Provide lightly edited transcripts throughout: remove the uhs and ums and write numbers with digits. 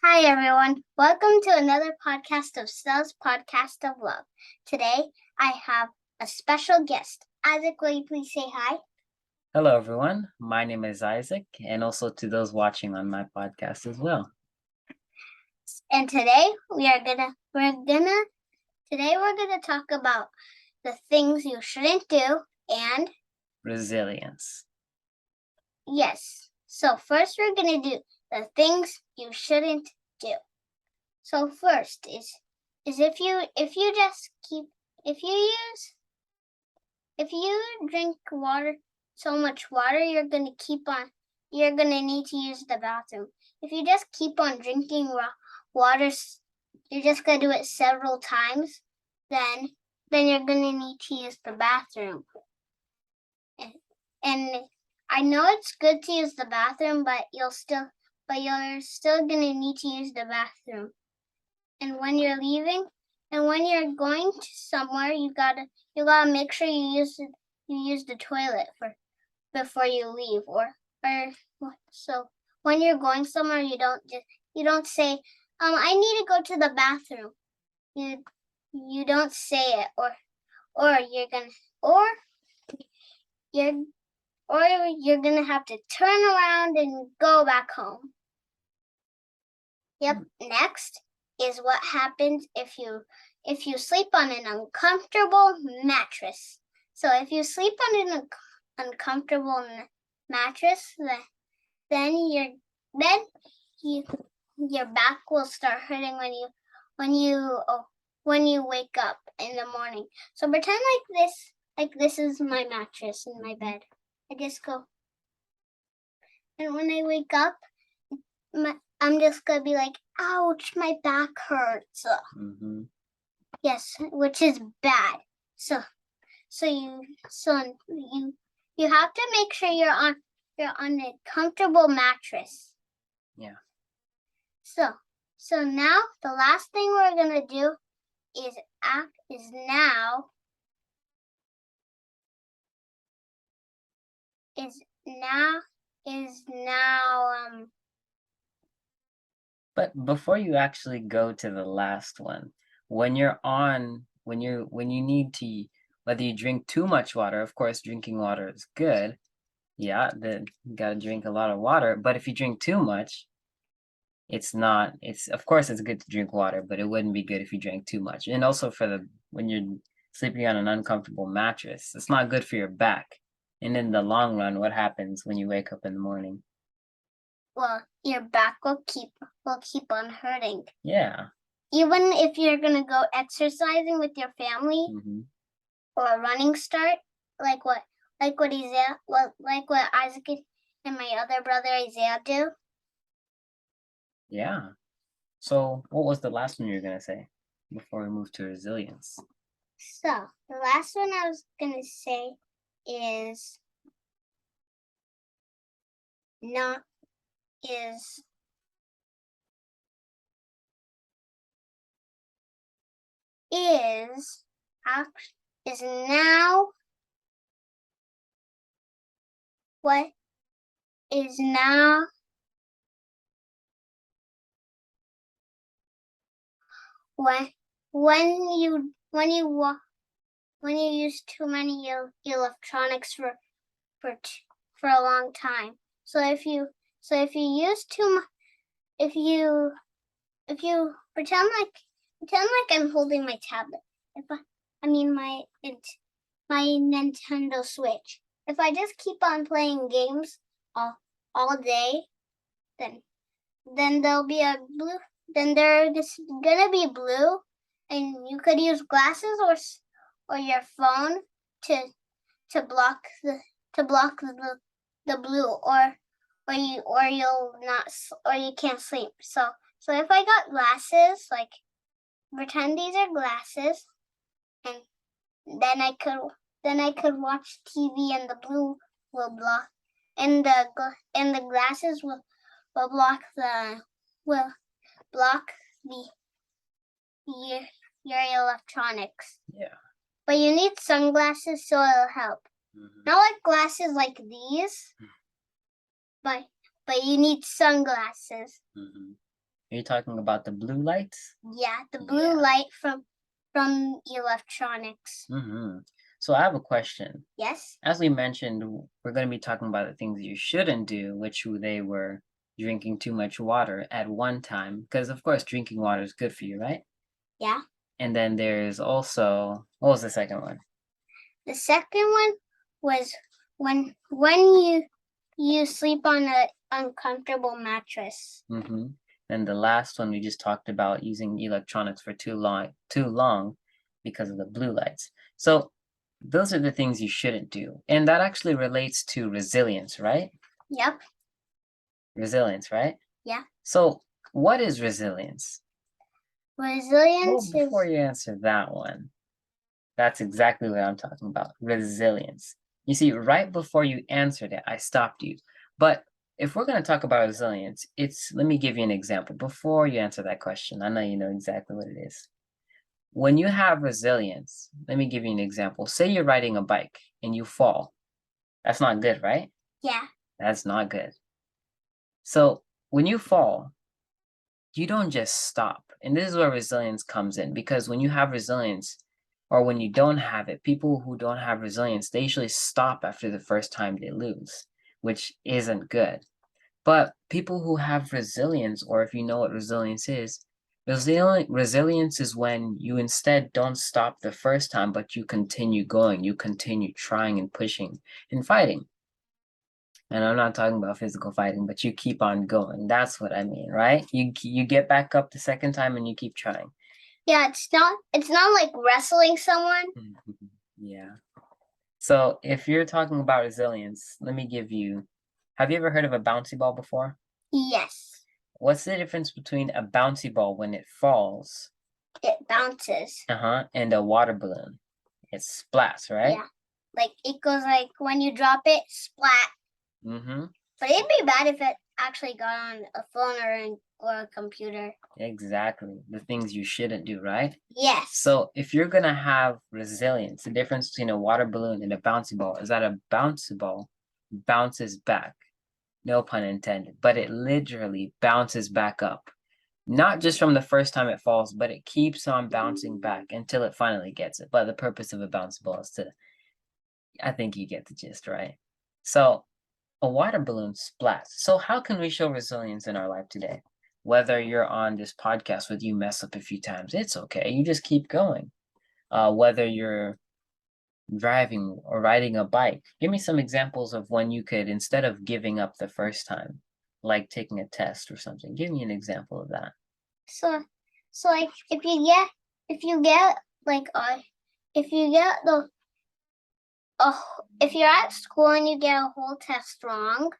Hi, everyone. Welcome to another podcast of Stella's Podcast of Love. Today, I have a special guest. Isaac, will you please say hi? Hello, everyone. My name is Isaac, and also to those watching on my podcast as well. And today, we're gonna talk about the things you shouldn't do and Resilience. yes. So first, we're gonna do the things you shouldn't do. So first is if you drink water, so much water, you're gonna need to use the bathroom. If you just keep on drinking water, you're just gonna do it several times, then you're gonna need to use the bathroom. And I know it's good to use the bathroom, but you're still gonna need to use the bathroom. And when you're leaving, and when you're going to somewhere, you gotta make sure you use the toilet before you leave, or so when you're going somewhere, you don't say, I need to go to the bathroom. You don't say it, or you're gonna have to turn around and go back home. Yep. Next is what happens if you sleep on an uncomfortable mattress. So if you sleep on an uncomfortable mattress, then your back will start hurting when you wake up in the morning. So pretend like this is my mattress in my bed. I just go, and when I wake up, I'm just gonna be like, ouch, my back hurts. Mm-hmm. Yes, which is bad. So you have to make sure you're on a comfortable mattress. Yeah. So now the last thing we're gonna do is But before you actually go to the last one, when you need to, whether you drink too much water, of course, drinking water is good. Yeah, then you gotta drink a lot of water. But if you drink too much, of course it's good to drink water, but it wouldn't be good if you drank too much. And also when you're sleeping on an uncomfortable mattress, it's not good for your back. And in the long run, what happens when you wake up in the morning? well, your back will keep on hurting. Yeah. Even if you're gonna go exercising with your family, Mm-hmm. or a running start, like what Isaac and my other brother Isaiah do. Yeah. So what was the last one you were gonna say before we move to resilience? So the last one I was gonna say is not is is is now what is now when you use too many electronics for a long time. So if you use too much, if you pretend like I'm holding my tablet. My Nintendo Switch. If I just keep on playing games all day, then there'll be a blue. Then there's gonna be blue, and you could use glasses or your phone to block the blue, or you can't sleep. So if I got glasses, like pretend these are glasses, and then I could watch TV, and the blue will block, and the glasses will block will block the your electronics. Yeah. But you need sunglasses, so it'll help. Mm-hmm. Not like glasses like these, but you need sunglasses. Mm-hmm. Are you talking about the blue lights? Yeah, the blue light from electronics. Mm-hmm. So I have a question. Yes? As we mentioned, we're going to be talking about the things you shouldn't do, which they were drinking too much water at one time, because of course drinking water is good for you, right? Yeah. And then there's also, what was the second one? The second one was when you sleep on an uncomfortable mattress. Mm-hmm. And the last one we just talked about using electronics for too long because of the blue lights. So those are the things you shouldn't do. And that actually relates to resilience, right? Yep. Resilience, right? Yeah. So what is resilience? Well, Resilience before is you answer that one, that's exactly what I'm talking about. Resilience. You see, right before you answered it, I stopped you. But if we're going to talk about resilience, let me give you an example before you answer that question. I know you know exactly what it is. When you have resilience, let me give you an example. Say you're riding a bike and you fall. That's not good, right? yeah. That's not good. So when you fall, you don't just stop. And this is where resilience comes in, because when you have resilience, or when you don't have it, people who don't have resilience, they usually stop after the first time they lose, which isn't good. But people who have resilience, or if you know what resilience is, resilience is when you instead don't stop the first time, but you continue going, you continue trying and pushing and fighting. And I'm not talking about physical fighting, but you keep on going. That's what I mean, right? You get back up the second time and you keep trying. Yeah, it's not like wrestling someone. Yeah. So if you're talking about resilience, let me have you ever heard of a bouncy ball before? Yes. What's the difference between a bouncy ball when it falls, It bounces. and a water balloon? It splats, right? Yeah. Like it goes like when you drop it, splat. Mm-hmm. But it'd be bad if it actually got on a phone or a computer. Exactly. The things you shouldn't do, right? Yes. So if you're gonna have resilience, the difference between a water balloon and a bouncy ball is that a bouncy ball bounces back. No pun intended, but it literally bounces back up. Not just from the first time it falls, but it keeps on bouncing back until it finally gets it. But the purpose of a bouncy ball is I think you get the gist, right? So a water balloon splats. So how can we show resilience in our life today? Whether you're on this podcast with you mess up a few times, it's okay. You just keep going. Whether you're driving or riding a bike, give me some examples of when you could, instead of giving up the first time, like taking a test or something. Give me an example of that. So like if you get like if you get the if you're at school and you get a whole test wrong,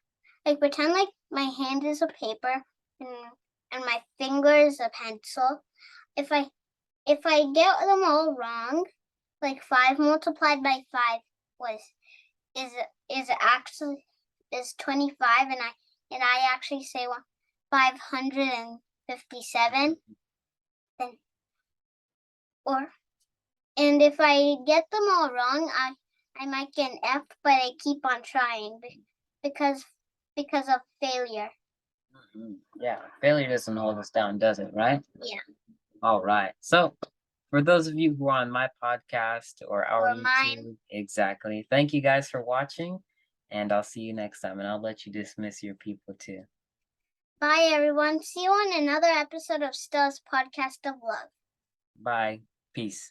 like pretend like my hand is a paper and my finger is a pencil. If I get them all wrong, like 5 multiplied by 5 was is actually is 25, and I actually say 557, then and if I get them all wrong, I might get an F, but I keep on trying because of failure. Yeah, failure doesn't hold us down, does it, right? Yeah. All right. So, for those of you who are on my podcast or our Or YouTube, mine. exactly. Thank you guys for watching, and I'll see you next time. And I'll let you dismiss your people too. Bye, everyone. See you on another episode of Stella's Podcast of Love. Bye. Peace.